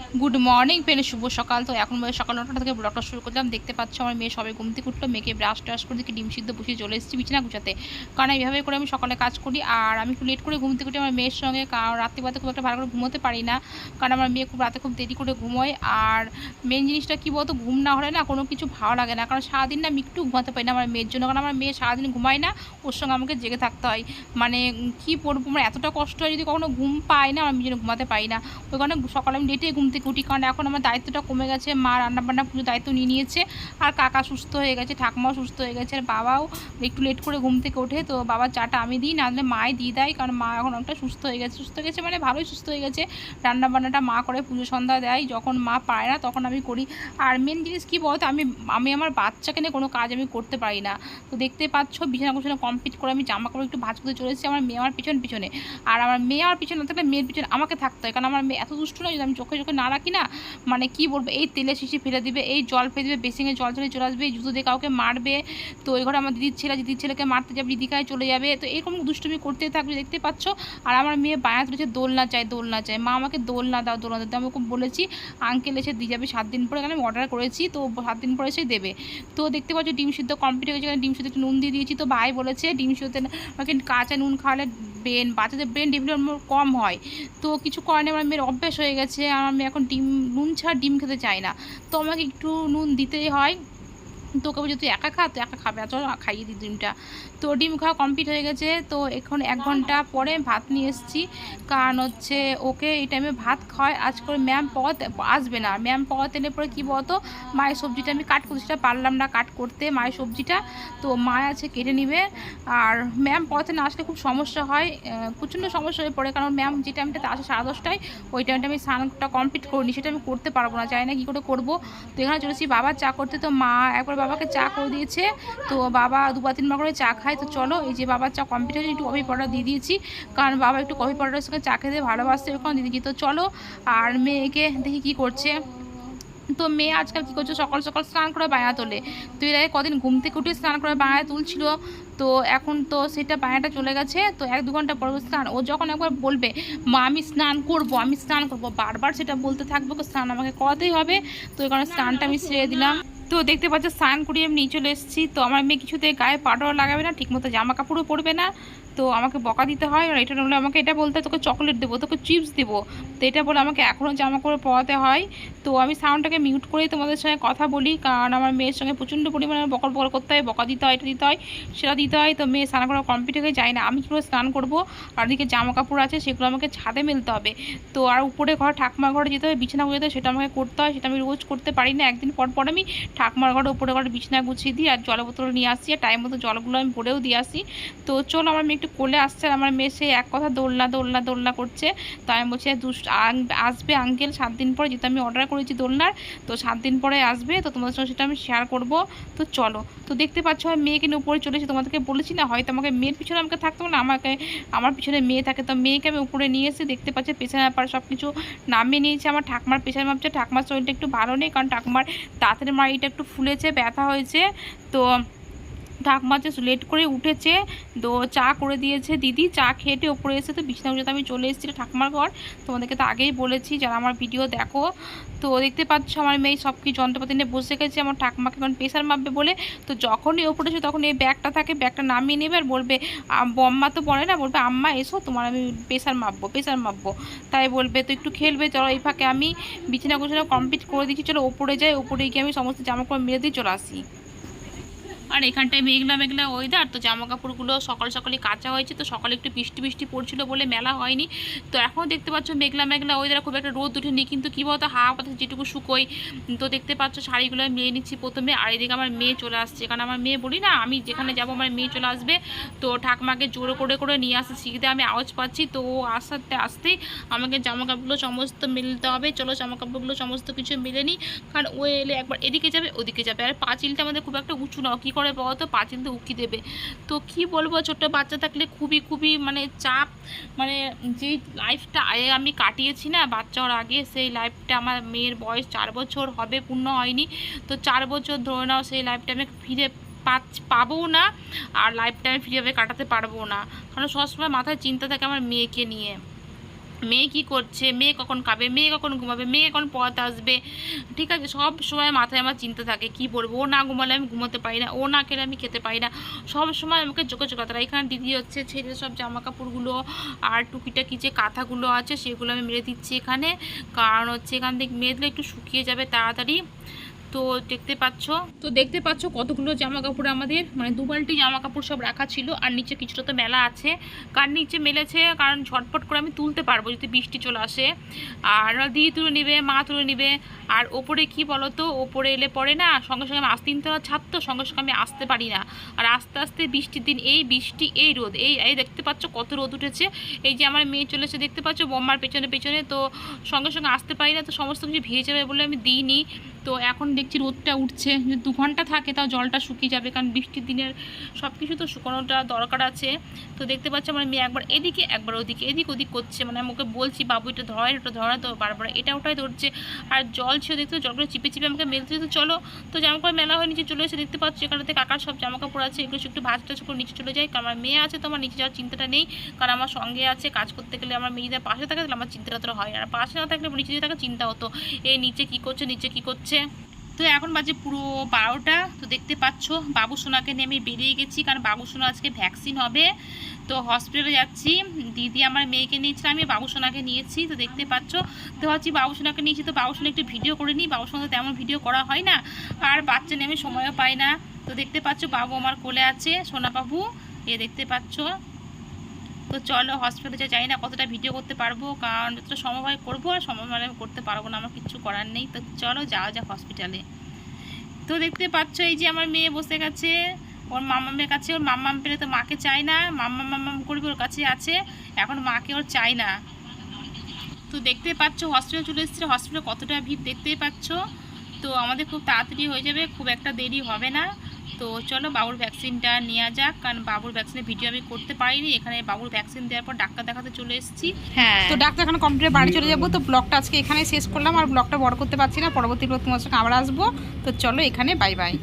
Good morning friend, শুভ সকাল। তো এখন সকাল 9টা থেকে ব্লগটা শুরু করলাম। দেখতে পাচ্ছ আমার মেয়ে সবে ঘুম থেকে উঠলো, মেয়েকে ব্রাশ টাশ করে দিকে ডিম সিদ্ধ বসিয়ে চলে এসেছি বিছানা গুছাতে। কারণ এইভাবে করে আমি সকালে কাজ করি, আর আমি একটু লেট করে ঘুম থেকে উঠি আমার মেয়ের সঙ্গে, কারণ রাত্রিবেলাতে খুব একটা ভালো করে ঘুমোতে পারি না, কারণ আমার মেয়ে খুব রাতে খুব দেরি করে ঘুমোয়। আর মেন জিনিসটা কী বলতো, ঘুম না হলে না কোনো কিছু ভালো লাগে না, কারণ সারাদিন না আমি একটু ঘুমাতে পারি না আমার মেয়ের জন্য, কারণ আমার মেয়ে সারাদিন ঘুমায় না, ওর সঙ্গে আমাকে জেগে থাকতে হয়। মানে কী পড়বো, আমার এতটা কষ্ট হয় যদি কখনো ঘুম পাই না, আমি যেন ঘুমাতে পারি না। ওই কারণে সকালে আমি লেটে ঘুম থেকে উঠি, কারণ এখন আমার দায়িত্বটা কমে গেছে, মা রান্নাবান্না পুরো দায়িত্ব নিয়ে নিয়েছে, আর কাকা সুস্থ হয়ে গেছে, ঠাকুমাও সুস্থ হয়ে গেছে, আর বাবাও একটু লেট করে ঘুম থেকে ওঠে। তো বাবার চাটা আমি দিই, না হলে মাই দিয়ে দেয়, কারণ মা এখন অনেকটা সুস্থ হয়ে গেছে, সুস্থ হয়ে গেছে মানে ভালোই সুস্থ হয়ে গেছে। রান্নাবান্নাটা মা করে, পুজো সন্ধ্যা দেয়, যখন মা পায় না তখন আমি করি। আর মেন জিনিস কী বলতো, আমি আমি আমার বাচ্চাকে নিয়ে কোনো কাজ আমি করতে পারি না। তো দেখতে পাচ্ছ বিছানা গোছানো কমপ্লিট করে আমি জামা কাপড় একটু ভাঁজ করতে চলে এসেছি, আমার মেয়ে আমার পিছনে। আর আমার মেয়ে আমার পিছনে না থাকলে মেয়ের পিছনে আমাকে থাকতে হয়, কারণ আমার মেয়ে এত দুষ্ট নয়, যদি আমি চোখে চোখে না রাখি না, মানে কি বলবো, এই তেলে শিশি ফেলে দিবে, এই জল ফেলে দিবে, বেসিংয়ে জল চলে আসবে, এই জুতো দিয়ে কাউকে মারবে। তো ওই ঘরে আমার দিদির ছেলেকে মারতে যাবে, দিদিকায় চলে যাবে, তো এরকম দুষ্টুমি করতেই থাকবে, দেখতে পাচ্ছ। আর আমার মেয়ে বায়না তুলেছে দোলনা চাই, মা আমাকে দোলনা দাও। আমি ওকে বলেছি আঙ্কেল এসে দিয়ে যাবে 7 দিন পরে, কারণ আমি অর্ডার করেছি, তো 7 দিন পরে এসে দেবে। তো দেখতে পাচ্ছ ডিম সিদ্ধ কমপ্লিট হয়ে গেছে, ডিম সিদ্ধ একটু নুন দিয়ে দিয়েছি। তো ভাই বলেছে ডিম সিদ্ধতে আমাকে কাঁচা নুন খাওয়ালে বাচ্চাদের ব্রেন ডেভেলপমেন্ট কম হয়। তো কিছু কারণে আমার মেয়ের অভ্যাস হয়ে গেছে, আমার মেয়ে এখন নুন ছাড়া ডিম খেতে চায় না, তো আমাকে একটু নুন দিতেই হয়। তোকে বলছি তুই একা খা, তুই একা খাবে, চলো খাইয়ে দিই ডিমটা। তো ডিম খাওয়া কমপ্লিট হয়ে গেছে। তো এখন 1 ঘন্টা পরে ভাত নিয়ে এসেছি, কারণ হচ্ছে ওকে এই টাইমে ভাত খাওয়ায়। আজ করে ম্যাম পাওয়াতে আসবে না, ম্যাম পাওয়াতে এলে পরে কী বলতো, মায়ের সবজিটা আমি কাট করতে, সেটা পারলাম না কাট করতে মায়ের সবজিটা, তো মা আছে কেটে নিবে। আর ম্যাম পাওয়াতে না আসলে খুব সমস্যা হয়, প্রচণ্ড সমস্যা হয়ে পড়ে, কারণ ম্যাম যে টাইমটাতে আসে 10:30টায়, ওই টাইমটা আমি স্নানটা কমপ্লিট করিনি, সেটা আমি করতে পারবো না, জানি না কী করে করবো। তো এখানে চলেছি বাবার চা করতে, তো মা একবার বাবাকে চা করে দিয়েছে, তো বাবা 2-3 বার করে চা খায়। তো চলো, এই যে বাবার চা কমপ্লিট হয়েছে, একটু কফি পাউডার দিয়ে দিয়েছি, কারণ বাবা একটু কফি পাউডারের সঙ্গে চা খেতে ভালোবাসতে, ওখানে দিয়ে দিয়েছি। তো চলো, আর মেয়েকে দেখি কি করছে। তো মেয়ে আজকাল কী করছে, সকাল সকাল স্নান করে বায়না তোলে। তো এর আগে কদিন ঘুম থেকে উঠে স্নান করে বায়না তুলছিল, তো এখন তো সেটা বায়নাটা চলে গেছে। তো 1-2 ঘন্টা পর স্নান, ও যখন একবার বলবে মা আমি স্নান করবো, বারবার সেটা বলতে থাকবে, ওকে স্নান আমাকে করাতেই হবে। তো এই কারণে স্নানটা আমি ছেড়ে দিলাম। তো দেখতে পাচ্ছ স্নান করিয়ে আমি নিয়ে চলে এসেছি। তো আমার মেয়ে কিছুতে গায়ে পাউডার লাগাবে না, ঠিকমতো জামা কাপড়ও পরবে না, তো আমাকে বকা দিতে হয়। আর এটা হলে আমাকে এটা বলতে হয় তোকে চকলেট দেবো, তোকে চিপস দেবো, তো এটা বলে আমাকে এখনও জামা কাপড় পরাতে হয়। তো আমি সাউন্ডটাকে মিউট করেই তোমাদের সঙ্গে কথা বলি, কারণ আমার মেয়ের সঙ্গে প্রচণ্ড পরিমাণে বকর বকর করতে হয়, বকা দিতে হয়, এটা দিতে হয়, সেটা দিতে হয়। তো মেয়ে স্নান করা কমপ্লিট হয়ে যায় না, আমি কীভাবে স্নান করবো, আর ওদিকে জামা কাপড় আছে সেগুলো আমাকে ছাদে মেলতে হবে। তো আর উপরে ঘর ঠাকুমার ঘরে যেতে হবে, বিছানা গুছাতে হয়, সেটা আমাকে করতে হয়, সেটা আমি রোজ করতে পারি না, একদিন পর পর আমি ঠাকুমার ঘরে উপরে ঘরে বিছানা গুছিয়ে দিই, আর জলের বোতল নিয়ে আসি, আর টাইম মতো জলগুলো আমি ভরেও দিয়ে আসি। তো চলো, আমার মেয়ে একটু কোলে আসছে, আর আমার মেয়ে সে এক কথা দোলনা করছে। তো আমি বলছি আসবে আঙ্কেল 7 দিন পরে, যেহেতু আমি অর্ডার করেছি দোলনার, তো 7 দিন পরে আসবে, তো তোমাদের সঙ্গে সেটা আমি শেয়ার করব। তো চলো, তো দেখতে পাচ্ছ আমি মেয়েকে নিয়ে উপরে চলেছি, তোমাদেরকে বলেছি না, হয়তো আমাকে মেয়ের পিছনে আমাকে থাকতো না, আমার পিছনে মেয়ে থাকে, তো মেয়েকে আমি উপরে নিয়ে এসে দেখতে পাচ্ছি পেছনে ব্যাপার সব কিছু নামিয়ে নিয়েছে। আমার ঠাকুমার পেছনে ভাবছে, ঠাকুমার শরীরটা একটু ভালো নেই, কারণ ঠাকুমার দাঁতের মাড়িটা একটু ফুলেছে, ব্যথা হয়েছে। তো ঠাকুমা যে লেট করে উঠেছে, তো চা করে দিয়েছে দিদি, চা খেয়েটে ওপরে এসে তো বিছানা গুছাতে আমি চলে এসেছি ঠাকুমার ঘর। তোমাদেরকে তো আগেই বলেছি যারা আমার ভিডিও দেখো। তো দেখতে পাচ্ছ আমার মেয়ে সব কিছু যন্ত্রপাতি নিয়ে বসে গেছে, আমার ঠাকুমাকে এখন প্রেশার মাপবে বলে। তো যখনই ওপরে এসে তখন এই ব্যাগটা থাকে, ব্যাগটা নামিয়ে নেবে, আর বলবে বম্মা তো বলে না, বলবে আম্মা এসো তোমার আমি প্রেশার মাপবো, তাই বলবে। তো একটু খেলবে, চলো এই ফাঁকে আমি বিছানা গুছানো কমপ্লিট করে দিচ্ছি, চলো ওপরে যাই, ওপরে গিয়ে আমি সমস্ত জামাকাপড় মেরে দিয়ে চলে আসি। আর এখানটায় মেঘলা ওয়েদার, তো জামা কাপড়গুলো সকালে কাচা হয়েছে, তো সকালে একটু বৃষ্টি পড়ছিল বলে মেলা হয়নি। তো এখন দেখতে পাচ্ছ মেঘলা ওয়েদার, খুব একটা রোদ উঠেনি, কিন্তু কী বলতো হাওয়া বাতাস যেটুকু শুকোই। তো দেখতে পাচ্ছ শাড়িগুলো মেয়ে নিচ্ছি প্রথমে, আর এদিকে আমার মেয়ে চলে আসছে, কারণ আমার মেয়ে বলি না আমি যেখানে যাবো আমার মেয়ে চলে আসবে। তো ঠাকমাকে জোরে করে নিয়ে আসতে শিখতে আমি আওয়াজ পাচ্ছি, তো ও আসতেই আমাকে জামা কাপড়গুলো সমস্ত মিলতে হবে। চলো জামা কাপড়গুলো সমস্ত কিছু মিলে নিই, কারণ ও এলে একবার এদিকে যাবে ওদিকে যাবে, আর পাঁচিলটা আমাদের খুব একটা উঁচু না, কী করে বলো তো, পাঁচিল তো উকি দেবে। তো কি বলবো, ছোট্ট বাচ্চা থাকলে খুবই মানে চাপ, মানে যেই লাইফটা আমি কাটিয়েছি না বাচ্চা ওর আগে, সেই লাইফটা আমার মেয়ের বয়স 4 বছর হবে, পূর্ণ হয়নি। তো 4 বছর ধরে নাও সেই লাইফটা আমি ফিরে পাবও না, আর লাইফটা আমি ফিরে কাটাতে পারবো না, কারণ সবসময় মাথায় চিন্তা থাকে আমার মেয়েকে নিয়ে। মেয়ে কি করছে, মেয়ে কখন খাবে, মেয়ে কখন ঘুমাবে, মেয়ে কখন পড়াতে আসবে, ঠিক আছে, সব সময় মাথায় আমার চিন্তা থাকে কি বলবো। ও না ঘুমালে আমি ঘুমোতে পারি না, ও না খেলে আমি খেতে পারি না, সব সময় আমাকে জোকে জোগাতে হয়। এখানে দিদি হচ্ছে ছেলে সব জামা কাপড়গুলো আর টুকিটাকি যে কাঁথাগুলো আছে সেগুলো আমি মেরে দিচ্ছি এখানে, কারণ হচ্ছে এখান থেকে মেরে দিলে একটু শুকিয়ে যাবে তাড়াতাড়ি। তো দেখতে পাচ্ছ কতগুলো জামা কাপড় আমাদের, মানে 2 বালতি জামা কাপড় সব রাখা ছিল, আর নিচে কিছুটা তো মেলা আছে। কার নিচে মেলেছে কারণ ঝটপট করে আমি তুলতে পারবো যদি বৃষ্টি চলে আসে, আর দিদি তুলে নিবে, মা তুলে নিবে। আর ওপরে কি বলো তো, ওপরে এলে পরে না সঙ্গে সঙ্গে আমি আসতে তো ছাদ, তো সঙ্গে সঙ্গে আমি আসতে পারি না। আর আস্তে আস্তে বৃষ্টির দিন, এই বৃষ্টি এই রোদ, এই দেখতে পাচ্ছ কত রোদ উঠেছে। এই যে আমার মেয়ে চলেছে দেখতে পাচ্ছ বোম্মার পেছনে পেছনে, তো সঙ্গে সঙ্গে আসতে পারি না, তো সমস্ত কিছু ভিজে যাবে বলে আমি দিইনি। তো এখন দেখছি রোদটা উঠছে, যদি 2 ঘন্টা থাকে তাও জলটা শুকিয়ে যাবে, কারণ বৃষ্টির দিনের সব কিছু তো শুকানোটা দরকার আছে। তো দেখতে পাচ্ছি আমার মেয়ে একবার এদিকে একবার ওদিকে এদিক ওদিক করছে, মানে আমি ওকে বলছি বাবু এটা ধরে তো বারবার এটা ওটাই ধরছে। আর জল ছিল দেখতে, জলগুলো চিপে চিপে আমাকে মেলতে, তো চলো। তো জামা কাপড় মেলা হয়ে নিচে চলে এসে দেখতে পাচ্ছি এখানেতে কাকার সব জামা কাপড় আছে, এগুলো একটু ভাজ টাজ করে নিচে চলে যায়, কারণ আমার মেয়ে আছে তো আমার নিচে যাওয়ার চিন্তাটা নেই, কারণ আমার সঙ্গে আছে। কাজ করতে গেলে আমার মেয়েদের পাশে থাকে তাহলে আমার চিন্তাটা তো হয়, আর পাশে না থাকলে নিচে দিয়ে থাকা চিন্তা হতো, এই নিচে কী করছে নিচে কী করছে। তো এখন বাজে পুরো 12টা। তো দেখতে পাচ্ছ বাবু সোনাকে নিয়ে আমি বেরিয়ে গেছি, কারণ বাবু সোনা আজকে ভ্যাকসিন হবে, তো হসপিটালে যাচ্ছি। দিদি আমার মেয়েকে নিয়েছিল, আমি বাবু সোনাকে নিয়েছি। তো দেখতে পাচ্ছ, তো ভাবছি বাবু সোনাকে নিয়েছি তো বাবু সোনা একটু ভিডিও করে নিই, বাবু সোনা তেমন ভিডিও করা হয় না, আর বাচ্চা নিয়ে আমি সময়ও পাই না। তো দেখতে পাচ্ছ বাবু আমার কোলে আছে, সোনা বাবু এ দেখতে পাচ্ছ। তো চলো হসপিটালে যাই না কতটা ভিডিও করতে পারবো, কারণ যতটা সময় হয় করবো, আর সময় মানে করতে পারবো না, আমার কিচ্ছু করার নেই। তো চলো যাওয়া যাক হসপিটালে। তো দেখতে পাচ্ছ এই যে আমার মেয়ে বসে গেছে ওর মাম্মামের কাছে, ওর মাম্মাম পেলে তো মাকে চায় না, মাম্মাম করবে ওর কাছে আছে, এখন মাকে ওর চায় না। তো দেখতে পাচ্ছ হসপিটাল চলে এসেছে, হসপিটালে কতটা ভিড় দেখতেই পাচ্ছ। তো আমাদের খুব তাড়াতাড়ি হয়ে যাবে, খুব একটা দেরি হবে না। তো চলো বাবুর ভ্যাকসিনটা নেওয়া যাক, কারণ বাবুর ভ্যাকসিনের ভিডিও আমি করতে পারিনি, এখানে বাবুর ভ্যাকসিন দেওয়ার পর ডাক্তার দেখাতে চলে এসেছি। হ্যাঁ, তো ডাক্তারখানা কমপ্লিট বাড়ি চলে যাবো। তো ব্লগটা আজকে এখানে শেষ করলাম, আর ব্লগটা বড় করতে পারছি না, পরবর্তী ব্লগ তোমার সঙ্গে আবার আসবো। তো চলো এখানে বাই বাই।